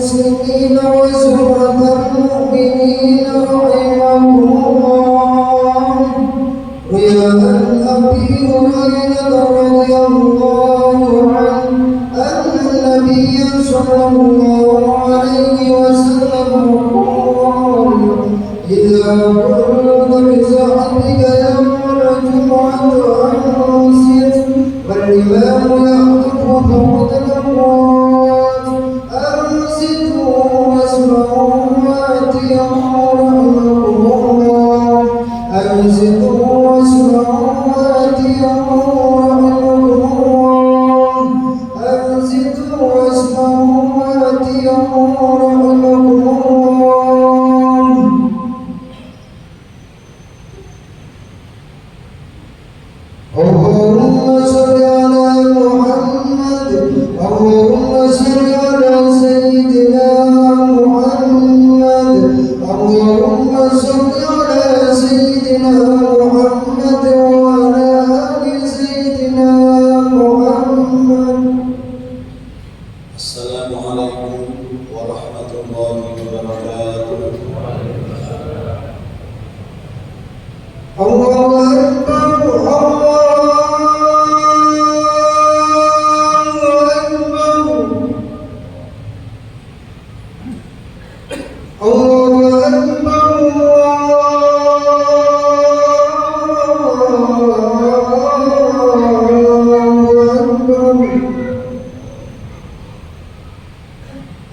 المسلمين وزمرة المؤمنين رحمهم الله. روي عن أبي هريرة رضي الله عنه أن النبي صلى الله عليه وسلم قال: إذا كنت بصحبك يوم الجمعة أنصت والإمام يخطب فوق الأموات أنصتوا واسمعوا وأطيعوا رحمكم الله. أنصتوا واسمعوا وأطيعوا رحمكم الله. أنصتوا واسمعوا وأطيعوا رحمكم الله. اللهم صل على محمد. اللهم صل على سيدنا محمد. اللهم صل على سيدنا محمد وعلى آل سيدنا محمد. Assalamualaikum warahmatullahi wabarakatuh. Allahu Akbar.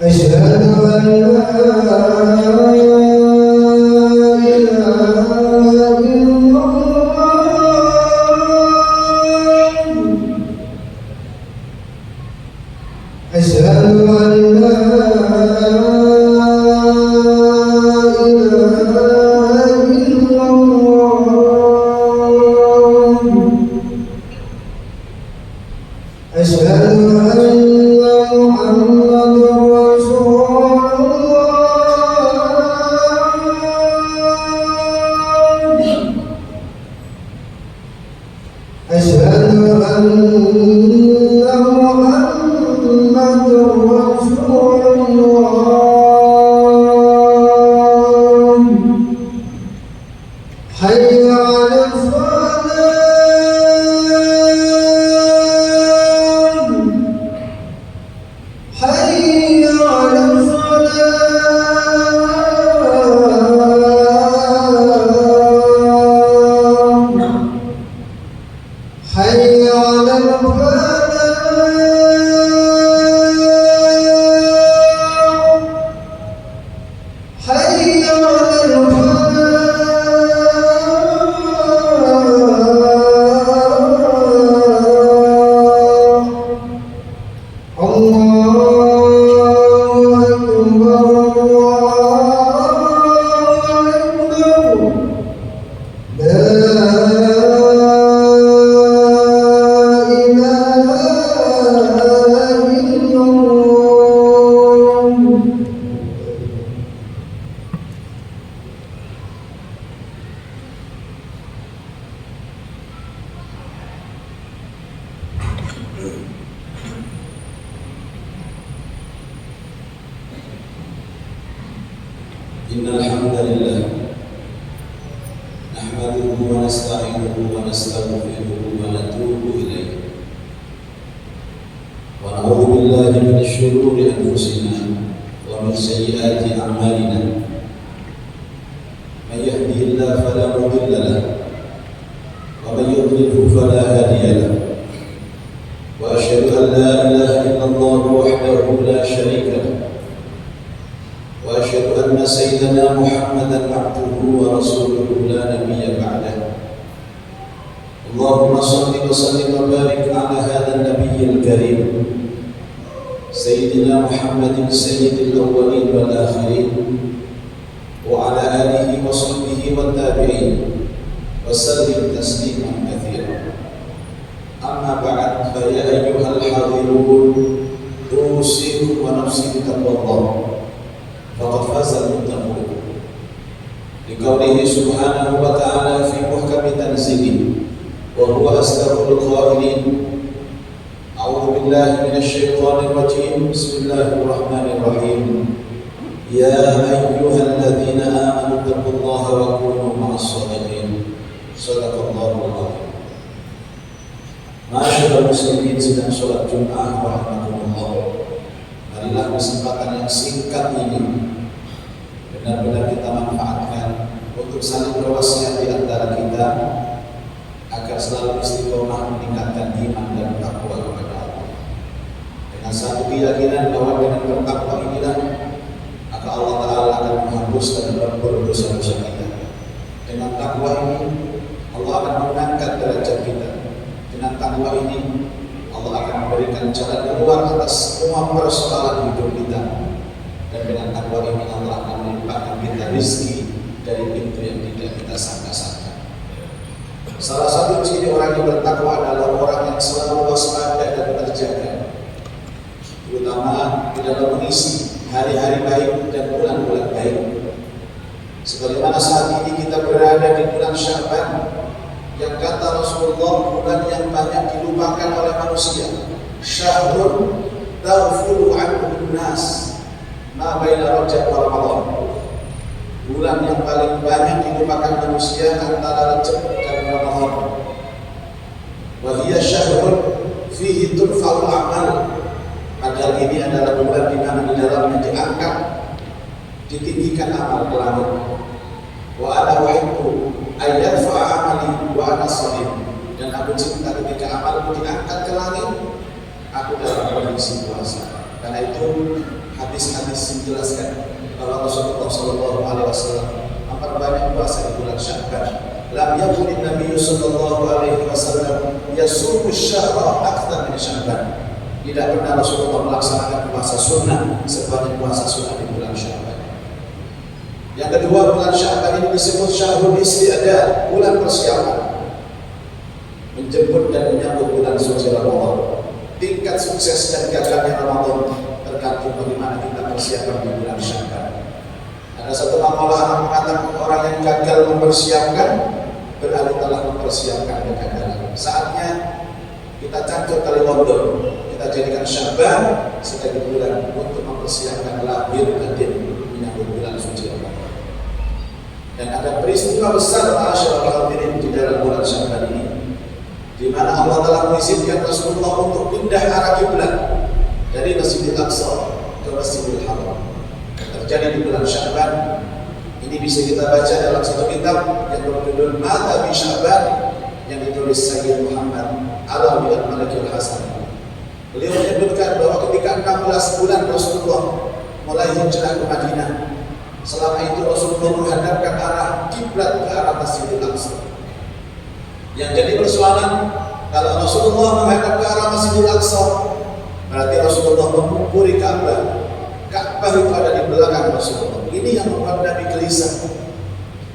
أشهد أن لا إله إلا الله. أشهد أن لا إله إلا الله. أشهد أن محمد رسول الله. أشهد أن محمد رسول الله. حي على الصلاة. حي على الصلاة. حي على الفلاح. حي على الفلاح. الله أكبر. الله أكبر. لا إله إلا الله. إن الحمد لله نحمده ونستعينه ونستغفره ونتوب إليه ونعوذ بالله من شرور أنفسنا ومن سيئات أعمالنا. من يهده الله فلا مضل له ومن يضلله فلا هادي له. وأشهد أن لا إله إلا الله وحده لا شريك له. وأشهد أن سيدنا محمدا عبده ورسوله لا نبي بعده. اللهم صل وسلم وبارك على هذا النبي الكريم سيدنا محمد سيد الأولين والآخرين وعلى آله وصحبه والتابعين وسلم تسليما كثيرا. أما بعد فيا أيها الحاضرون أوصيكم ونفسي بتقوى الله فقد فاز المتقون. لقوله سبحانه وتعالى في محكم تنزيله وهو أصدق القائلين: أعوذ أعوذ بالله من الشيطان الرجيم. بسم الله الرحمن الرحيم. يا أيها الذين آمنوا اتقوا الله وكونوا مع الصادقين. صدق الله العظيم. Masyaallah muslimin sedang sholat Jumat rahmatullah. Marilah kesempatan yang singkat ini benar-benar kita manfaatkan untuk saling berwasiat di antara kita agar selalu istiqomah meningkatkan iman dan takwa kepada Allah. Dengan satu keyakinan bahwa dengan bertakwa inilah maka Allah Ta'ala akan menghapuskan berbagai dosa-dosa kita. Dengan takwa ini Allah akan mengangkat derajat kita. Dengan takwa ini Allah akan memberikan jalan keluar atas semua persoalan hidup kita. Dan dengan takwa ini Allah akan melimpahkan kita rezeki dari pintu yang tidak kita sangka-sangka. Salah satu ciri orang yang bertakwa adalah orang yang selalu waspada dan terjaga, terutama di dalam mengisi hari-hari baik dan bulan-bulan baik. Sebagaimana saat ini kita berada di bulan Sya'ban, yang kata Rasulullah bulan yang banyak dilupakan oleh manusia. Syahrun taghfulu anhu nas ma baina Rajab wa Ramadan. Bulan yang paling banyak dilupakan manusia antara Rajab dan Ramadan. Wa hiya syahrun fihi turfa'ul a'mal. Padahal ini adalah bulan di mana di dalamnya diangkat, ditinggikan amal ke langit. Wa ana uhibbu ayat fa'amali wa ana shahid. Dan aku cinta ketika amalku diangkat ke langit, aku dalam kondisi puasa. Karena itu hadis-hadis menjelaskan bahwa Rasulullah SAW memperbanyak puasa di bulan Sya'ban. Lam yakun Nabi sallallahu alaihi wasallam yasumu syahra akthar min Sya'ban. Tidak pernah Rasulullah melaksanakan puasa sunnah sebanyak puasa sunnah di bulan Sya'ban. Yang kedua, bulan Sya'ban ini disebut syahrul isti'dad, bulan persiapan menjemput dan menyambut bulan suci Ramadan. Tingkat sukses dan gagalnya Ramadan tergantung bagaimana kita persiapan di bulan Sya'ban. Ada satu makalah mengatakan orang yang gagal mempersiapkan berarti telah mempersiapkan kegagalan. Saatnya kita cancur tali mondor, kita jadikan Sya'ban sebagai bulan untuk mempersiapkan lahir batin menyambut bulan suci Ramadan. Dan ada peristiwa besar masyaallah hadirin di dalam bulan Sya'ban ini, di mana Allah telah mengizinkan Rasulullah untuk pindah arah kiblat dari Masjidil Aqsa ke Masjidil Haram. Terjadi di bulan Sya'ban. Ini bisa kita baca dalam satu kitab yang berjudul Mata bi Sya'ban yang ditulis Sayyid Muhammad Alawi Al-Malakil Hasan. Beliau menyebutkan bahwa ketika 16 bulan Rasulullah mulai hijrah ke Madinah, selama itu Rasulullah menghadapkan arah kiblat ke arah Masjidil Aqsa. Yang jadi persoalan, kalau Rasulullah menghadap ke arah Masjidil Aqsa, berarti Rasulullah mengumpuli Ka'bah. Ka'bah itu ada di belakang Rasulullah. Ini yang membuat Nabi gelisah.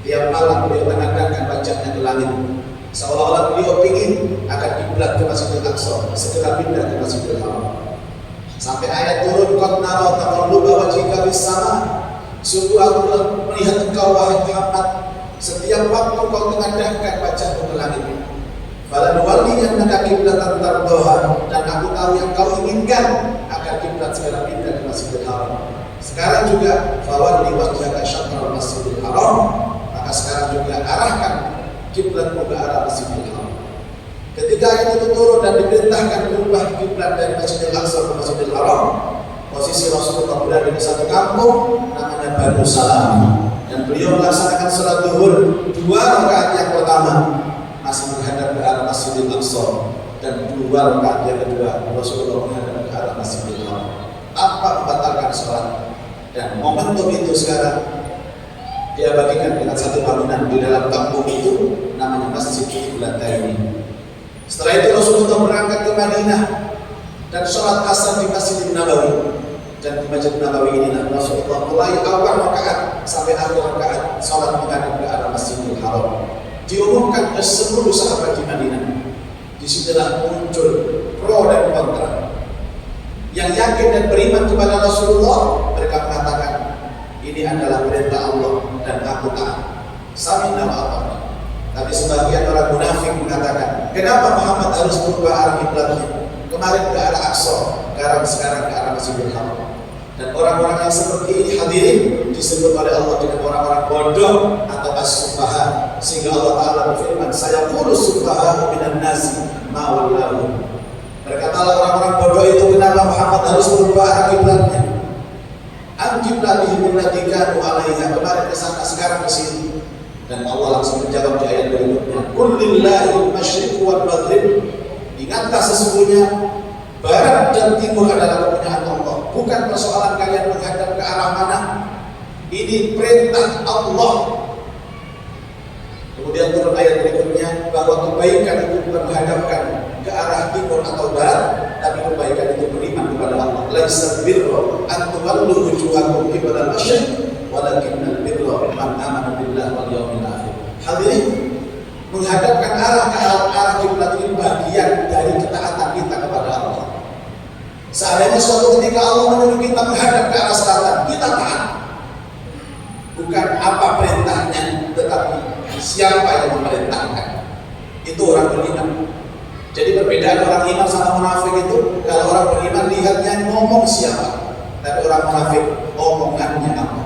Tiap malam beliau mengadangkan wajahnya ke langit, seolah-olah beliau ingin agar kiblat ke Masjidil Aqsa segera pindah ke Masjidil Haram. Sampai ayat turun, qad nara taqalluba wajhika fis sama. Sungguh aku telah melihat engkau wahai Muhammad, setiap waktu kau mengadahkan wajahmu ke langit. Fala nuwalliyannaka qiblatan tardhaha, dan aku tahu yang kau inginkan agar kiblat segera pindah ke Masjidil Haram. Sekarang juga fawalli wajhaka syatral Masjidil Haram, maka sekarang juga arahkan kiblatmu ke arah Masjidil Haram. Ketika ayat itu turun dan diperintahkan berubah kiblat dari Masjidil Aqsa ke Masjidil Haram, posisi Rasulullah berada di satu kampung namanya Banu Salam, dan beliau melaksanakan salat zuhur 2 rakaat yang pertama masih menghadap ke arah Masjidil Aqsa, dan 2 rakaat yang kedua Rasulullah menghadap ke arah Masjidil Haram tanpa membatalkan salat. Dan momentum itu sekarang dia bagikan dengan satu bangunan di dalam kampung itu namanya Masjid Qiblataini. Setelah itu Rasulullah berangkat ke Madinah dan sholat asar di Masjid Nabawi. Dan di Masjid Nabawi inilah Rasulullah mulai awal rakaat sampai akhir rakaat sholat menghadap ke arah Masjidil Haram. Diumumkan ke seluruh sahabat di Madinah. Disitulah muncul pro dan kontra. Yang yakin dan beriman kepada Rasulullah, mereka mengatakan ini adalah perintah Allah dan aku taat. Sami wa ata'na. Tapi sebagian orang munafik mengatakan, kenapa Muhammad harus berubah arah kiblatnya? Kemarin ke arah Aqsa, sekarang ke arah Masjidil Haram. Dan orang-orang yang seperti ini hadirin disebut oleh Allah dengan orang-orang bodoh atau as-sufaha. Sehingga Allah Ta'ala berfirman, sayaqulu sufaha'u minan nasi ma wallahu. Berkatalah orang-orang bodoh itu, kenapa Muhammad harus merubah arah kiblatnya? An qiblatihim allati kanu 'alaiha, kemarin ke sana sekarang ke sini. Dan Allah langsung menjawab di ayat berikutnya, qul lillahil masyriq wal maghrib. Ingatlah sesungguhnya barat dan timur adalah kepunyaan Allah. Bukan persoalan kalian menghadap ke arah mana. Ini perintah Allah. Kemudian turun ayat berikutnya bahwa kebaikan itu bukan menghadapkan ke arah timur atau barat, tapi kebaikan itu beriman kepada Allah. Laisa birra an tuwallu wujuhakum qibala al-masyriq walakinnal birra man amana billahi wal yawmil akhir. Hadirin, menghadapkan arah ke arah kiblat ini bagian dari ketaatan kita kepada Allah. Seandainya suatu ketika Allah menyuruh kita menghadap ke arah selatan, kita taat. Bukan apa perintahnya, tetapi siapa yang memerintahkan. Itu orang beriman. Jadi perbedaan orang iman sama munafik itu, kalau orang beriman lihatnya ngomong siapa, tapi orang munafik omongannya apa.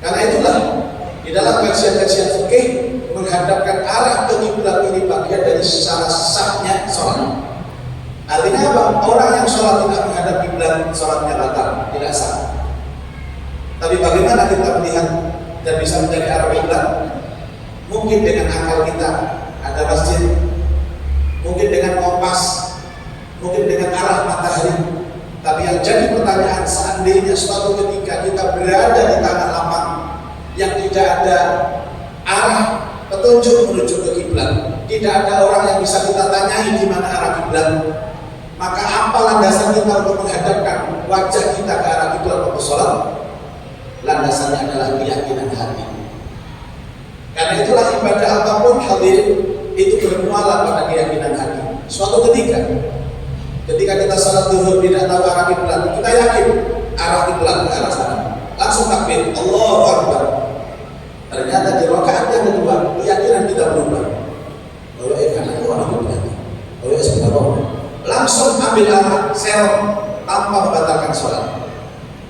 Karena itulah di dalam kajian-kajian fikih menghadapkan arah ke kiblat ini bagian dari secara sahnya sholat. Artinya apa? Orang yang sholat tidak menghadap kiblat, sholatnya batal, tidak sah. Tapi bagaimana kita melihat dan bisa mencari arah kiblat? Mungkin dengan akal kita ada masjid, mungkin dengan kompas, mungkin dengan arah matahari. Tapi yang jadi pertanyaan, seandainya suatu ketika kita berada di tanah lapang yang tidak ada arah petunjuk menuju ke kiblat, tidak ada orang yang bisa kita tanyai di mana arah kiblat, maka apa landasan kita untuk menghadapkan wajah kita ke arah kiblat waktu sholat? Landasannya adalah keyakinan hati. Karena itulah ibadah apapun hadirin itu bermuara pada keyakinan hati. Suatu ketika kita sholat zuhur tidak tahu arah kiblat, kita yakin arah kiblat ke arah sana, langsung takbir, Allahu Akbar. Ternyata di rakaat yang kedua keyakinan kita berubah. Bahwa karena itu orang kiblat, bahwa sebenarnya langsung ambil arah serong tanpa membatalkan sholat.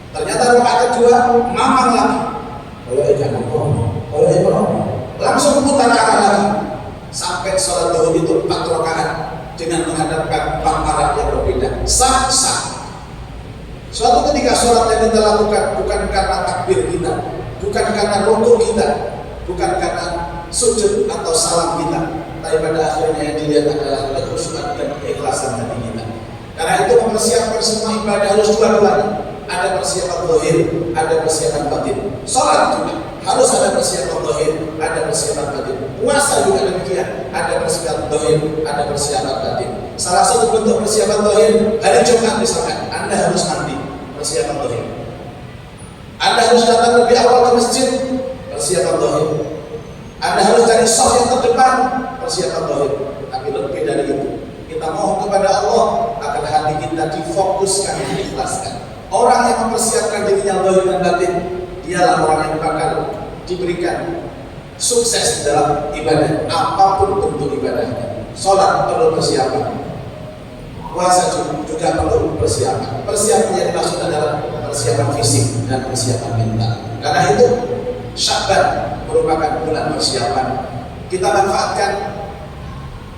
Ternyata rakaat kedua mamang lagi, bahwa karena itu langsung putar arah lagi sampai sholat zuhur itu 4 rakaat dengan menghadapkan 4 arah yang berbeda. Sah. Suatu ketika sholat yang kita lakukan bukan karena takbir kita, bukan karena rukuk kita, bukan karena sujud atau salam kita, tapi pada akhirnya yang dilihat adalah kekhusyukan dan keikhlasan hati kita. Karena itu mempersiapkan semua ibadah harus dua-duanya. Ada persiapan zahir, ada persiapan batin. Sholat juga harus ada persiapan zahir, ada persiapan batin. Puasa juga demikian, ada persiapan zahir, ada persiapan batin. Salah satu bentuk persiapan zahir, hari Jumat misalkan, Anda harus mandi, persiapan zahir. Anda harus datang lebih awal ke masjid, persiapan zahir. Anda harus cari shaf yang terdepan, persiapan zahir. Tapi lebih dari itu, kita mohon kepada Allah agar hati kita difokuskan, diikhlaskan. Orang yang mempersiapkan dirinya zahir dan batin, dialah orang yang bakal diberikan sukses dalam ibadah, apapun bentuk ibadahnya. Sholat perlu persiapan, puasa juga perlu persiapan. Persiapan yang dimaksud adalah persiapan fisik dan persiapan mental. Karena itu Sya'ban merupakan bulan persiapan. Kita manfaatkan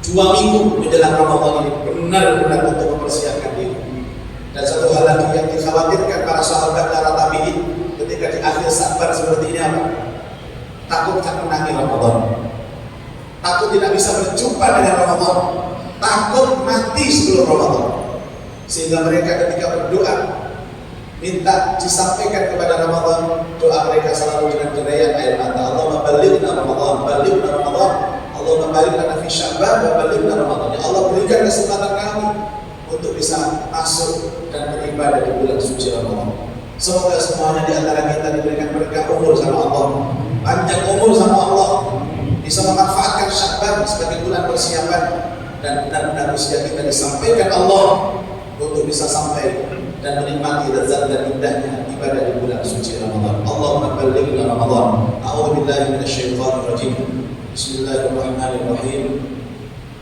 2 minggu menjelang Ramadan ini benar-benar untuk mempersiapkan diri. Dan satu hal lagi yang dikhawatirkan para sahabat para tabi'in ketika di akhir Sya'ban seperti ini apa? Takut tak menangi Ramadan, takut tidak bisa berjumpa dengan Ramadan, takut mati sebelum Ramadan. Sehingga mereka ketika berdoa minta disampaikan kepada Ramadan, doa mereka selalu dengan derayan air mata. Allahumma ballighna Ramadan, ballighna Ramadan, Allahumma barik lana fi Sya'ban wa ballighna Ramadan. Ya Allah, berikan kesempatan kami untuk bisa masuk dan beribadah di bulan suci Ramadan. Semoga semuanya di antara kita diberikan berkah umur sama Allah, panjang umur sama Allah, bisa memanfaatkan Sya'ban sebagai bulan persiapan, dan benar-benar usia kita disampaikan Allah untuk bisa sampai dan menikmati lezat dan indahnya ibadah di bulan suci Ramadan. Allahumma ballighna Ramadan. A'udzu billahi minasyaitonir rajim. Bismillahirrahmanirrahim.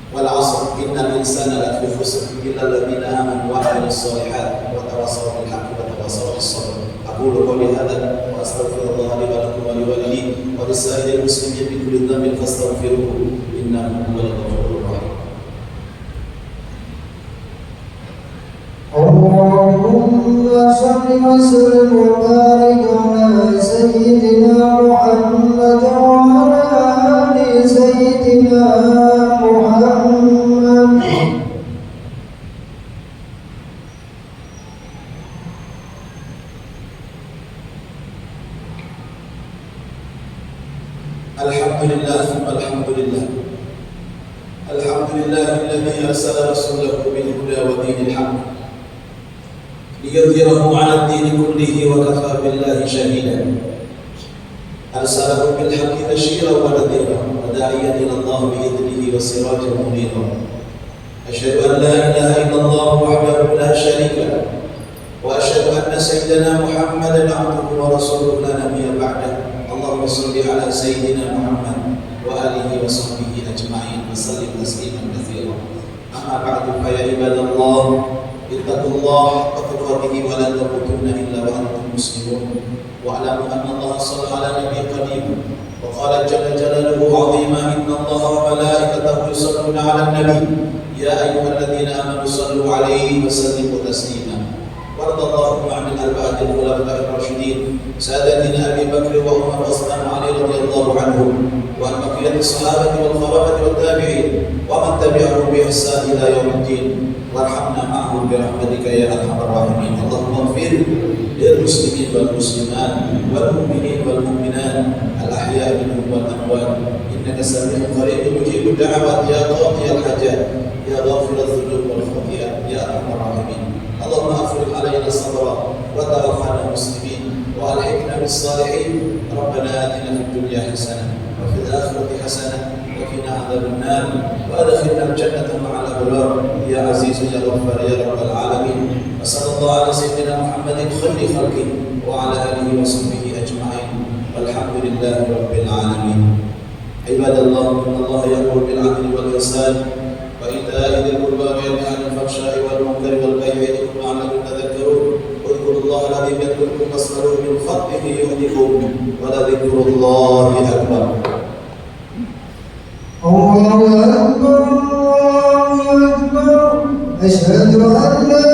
wal 'asr innal insana lafi khusr illa alladziina aamanu wa 'amilus shalihaati wa tawassaw bil haqqi wa tawassaw bis sabr. Aqulu qawli hadza wa astaghfirullaha li wa lakum wa liwalidayya wa lisa'iril muslimin min kulli dhanbin fastaghfiruhu innahu huwal ghafurur rahim. Allahumma salli wa sallim wa barik ala sayyidina Muhammad wa ala ali sayyidina Muhammad. Alhamdulillah, alhamdulillah. Alhamdulillahilladzi arsala rasulahu bil huda wa dinil haqq liyudhhirahu 'ala ad-din kullihi wa kafaa billahi shahidan. Arsalahu bil haqqi basyiran wa nadhiran wa da'iyan ila Allah bi idnihi wa sirajan munira. Asyhadu an la ilaha illallah wahdahu la syarika lahu wa asyhadu anna sayyidana Muhammadan 'abduhu wa rasuluhu la nabiyya ba'dahu. Allahumma shalli 'ala sayyidina Muhammad wa alihi wa sahbihi ajma'in wa sallim tasliman katsiran. Amma ba'du, fa ya ibadallah, ittaqullaha haqqa tuqatih wa la tamutunna illa wa antum muslimun. Wa'lamu anna Allah shalla 'ala nabiyyin qadim wa qala jalla jalaluhu 'azima inna Allaha wa malaikatahu yusalluna 'alan nabiy ya ayyuhalladzina amanu sallu 'alaihi wa sallimu taslima. وارض اللهم عن الأربعة الخلفاء الراشدين سادتنا أبي بكر وعمر وعثمان وعلي رضي الله عنهم وعن بقية الصحابة والخلفاء والتابعين ومن تبعهم بإحسان إلى يوم الدين وارحمنا معهم برحمتك يا أرحم الراحمين. اللهم اغفر للمسلمين والمسلمات والمؤمنين والمؤمنات الأحياء منهم والأموات إنك سميع قريب مجيب الدعوات يا قاضي الحاجات يا غافر الذنوب والخطيئات يا أرحم الراحمين. اللهم افرغ علينا الصبر وتوفنا مسلمين والحقنا بالصالحين. ربنا آتنا في الدنيا حسنه وفي الآخرة حسنه وقنا عذاب النار وادخلنا الجنة مع الأبرار يا عزيز يا غفار يا رب العالمين. وصلى الله على سيدنا محمد خير خلقه وعلى آله وصحبه أجمعين والحمد لله رب العالمين. عباد الله، إن الله يأمر بالعدل والإحسان وإيتاء ذي القربى وينهى عن الفحشاء والمنكر والبغي يعظكم لعلكم تذكرون. اذكروا الله العظيم يذكركم واسألوه من فضله يهدكم ولذكر الله أكبر. الله أكبر الله أكبر. أشهد أن لا